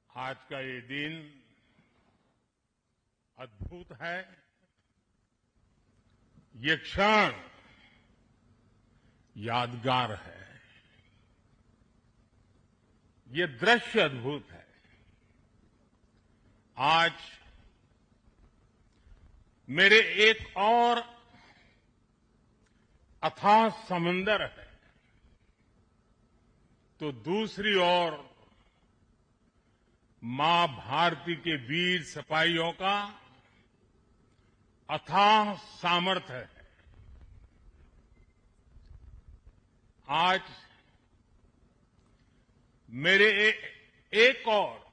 आज का ये दिन अद्भुत है। ये क्षण यादगार है। ये दृश्य अद्भुत है। आज मेरे एक और अथाह समंदर है, तो दूसरी ओर मां भारती के वीर सिपाहियों का अथाह सामर्थ्य है। आज मेरे एक और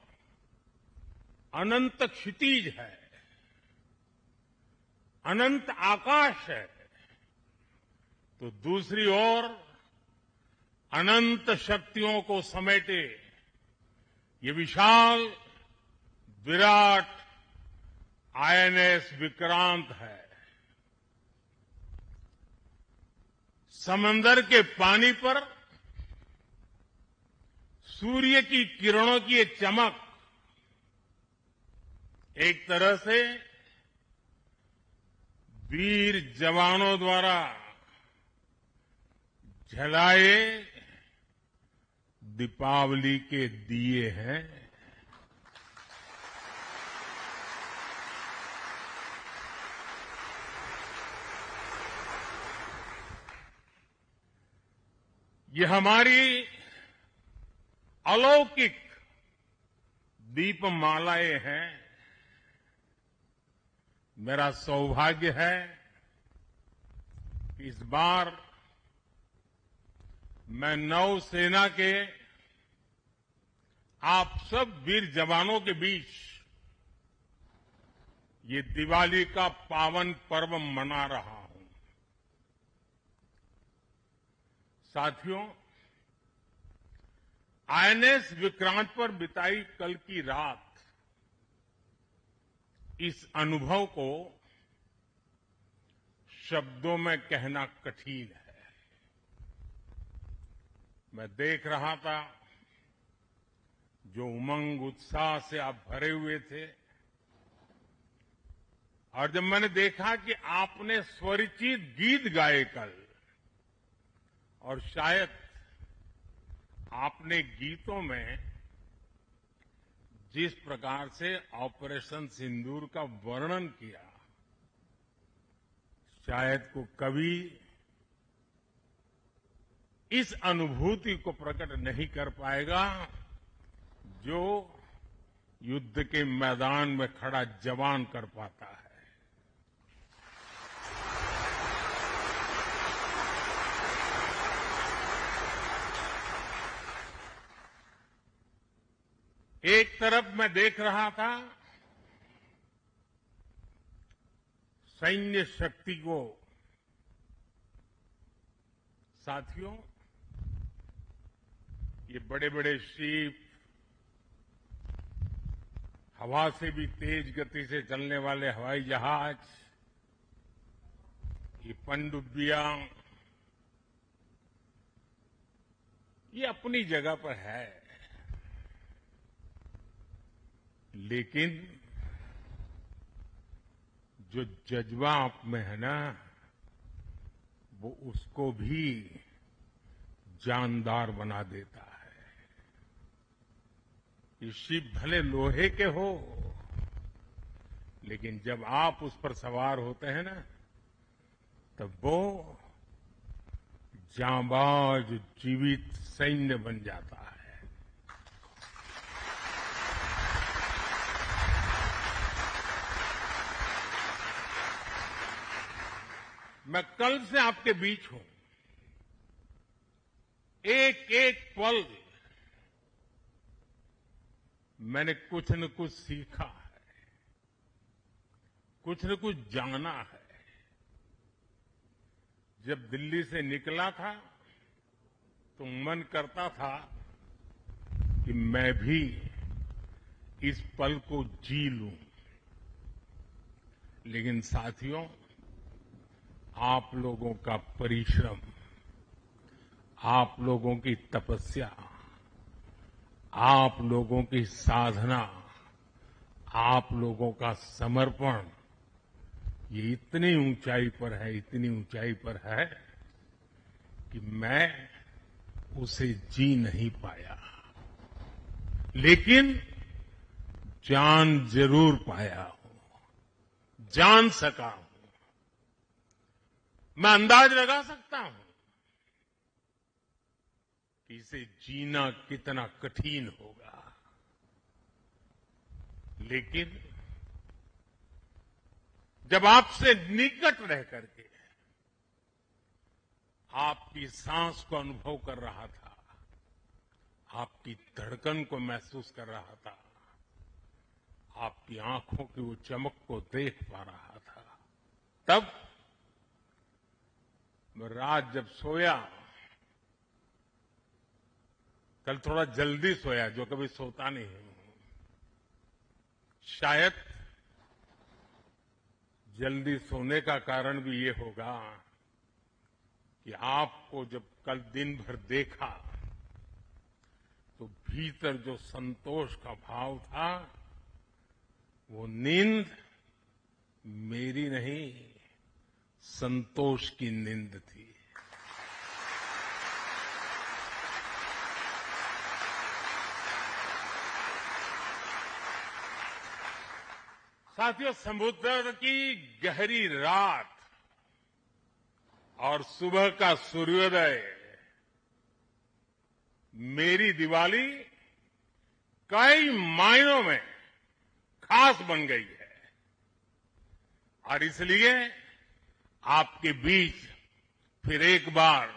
अनंत क्षितिज है, अनंत आकाश है, तो दूसरी ओर अनंत शक्तियों को समेटे ये विशाल विराट आईएनएस विक्रांत है। समंदर के पानी पर सूर्य की किरणों की ये चमक एक तरह से वीर जवानों द्वारा जलाए दीपावली के दिए हैं। ये हमारी अलौकिक दीपमालाएं हैं। मेरा सौभाग्य है कि इस बार मैं नौसेना के आप सब वीर जवानों के बीच ये दिवाली का पावन पर्व मना रहा हूं। साथियों, आईएनएस विक्रांत पर बिताई कल की रात इस अनुभव को शब्दों में कहना कठिन है। मैं देख रहा था जो उमंग उत्साह से आप भरे हुए थे, और जब मैंने देखा कि आपने स्वरचित गीत गाए कल, और शायद आपने गीतों में जिस प्रकार से ऑपरेशन सिंदूर का वर्णन किया, शायद को कवि इस अनुभूति को प्रकट नहीं कर पाएगा जो युद्ध के मैदान में खड़ा जवान कर पाता है। एक तरफ मैं देख रहा था सैन्य शक्ति को। साथियों, ये बड़े बड़े शिप, हवा से भी तेज गति से चलने वाले हवाई जहाज, ये पनडुब्बियां, ये अपनी जगह पर है, लेकिन जो जज्बा आप में है ना, वो उसको भी जानदार बना देता है। ये शिप भले लोहे के हो, लेकिन जब आप उस पर सवार होते हैं ना, तब वो जांबाज जीवित सैन्य बन जाता है। मैं कल से आपके बीच हूं। एक एक पल मैंने कुछ न कुछ सीखा है, कुछ न कुछ जाना है। जब दिल्ली से निकला था तो मन करता था कि मैं भी इस पल को जी लूं, लेकिन साथियों, आप लोगों का परिश्रम, आप लोगों की तपस्या, आप लोगों की साधना, आप लोगों का समर्पण, ये इतनी ऊंचाई पर है, इतनी ऊंचाई पर है कि मैं उसे जी नहीं पाया, लेकिन जान जरूर पाया हूं, जान सका हूं। मैं अंदाज लगा सकता हूं कि इसे जीना कितना कठिन होगा, लेकिन जब आपसे निकट रह करके आपकी सांस को अनुभव कर रहा था, आपकी धड़कन को महसूस कर रहा था, आपकी आंखों की वो चमक को देख पा रहा था, तब मैं रात जब सोया, कल थोड़ा जल्दी सोया, जो कभी सोता नहीं हूं। शायद जल्दी सोने का कारण भी ये होगा कि आपको जब कल दिन भर देखा तो भीतर जो संतोष का भाव था, वो नींद मेरी नहीं, संतोष की नींद थी। साथियों, समुद्र की गहरी रात और सुबह का सूर्योदय मेरी दिवाली कई मायनों में खास बन गई है, और इसलिए आपके बीच फिर एक बार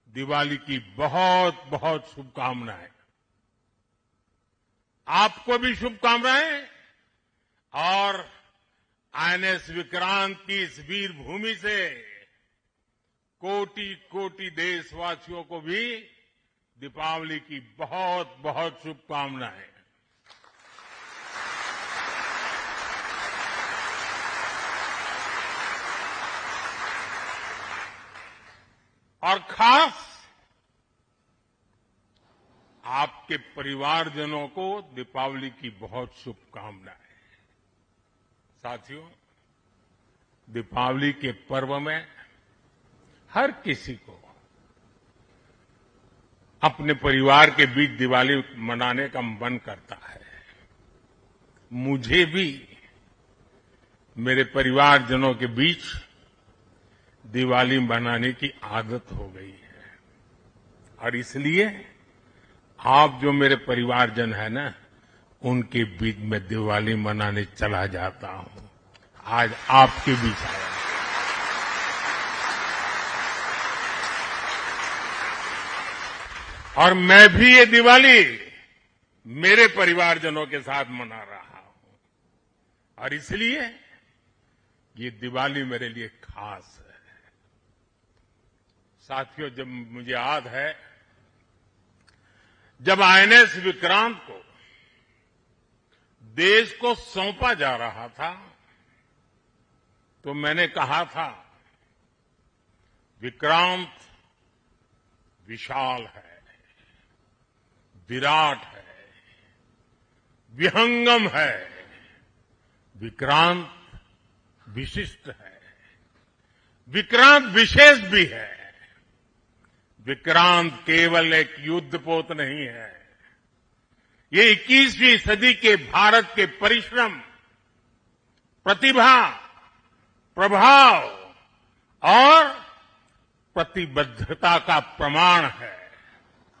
दिवाली की बहुत बहुत शुभकामनाएं। आपको भी शुभकामनाएं, और आईएनएस विक्रांत की इस वीर भूमि से कोटि कोटि देशवासियों को भी दीपावली की बहुत बहुत शुभकामनाएं। और खास आपके परिवारजनों को दीपावली की बहुत शुभकामनाएं। साथियों, दीपावली के पर्व में हर किसी को अपने परिवार के बीच दिवाली मनाने का मन करता है। मुझे भी मेरे परिवारजनों के बीच दिवाली मनाने की आदत हो गई है, और इसलिए आप जो मेरे परिवारजन है ना, उनके बीच में दिवाली मनाने चला जाता हूं। आज आपके बीच आया। और मैं भी ये दिवाली मेरे परिवारजनों के साथ मना रहा हूं, और इसलिए ये दिवाली मेरे लिए खास है। साथियों, जब मुझे याद है, जब आईएनएस विक्रांत को देश को सौंपा जा रहा था, तो मैंने कहा था, विक्रांत विशाल है, विराट है, विहंगम है, विक्रांत विशिष्ट है, विक्रांत विशेष भी है। विक्रांत केवल एक युद्धपोत नहीं है, ये 21वीं सदी के भारत के परिश्रम, प्रतिभा, प्रभाव और प्रतिबद्धता का प्रमाण है।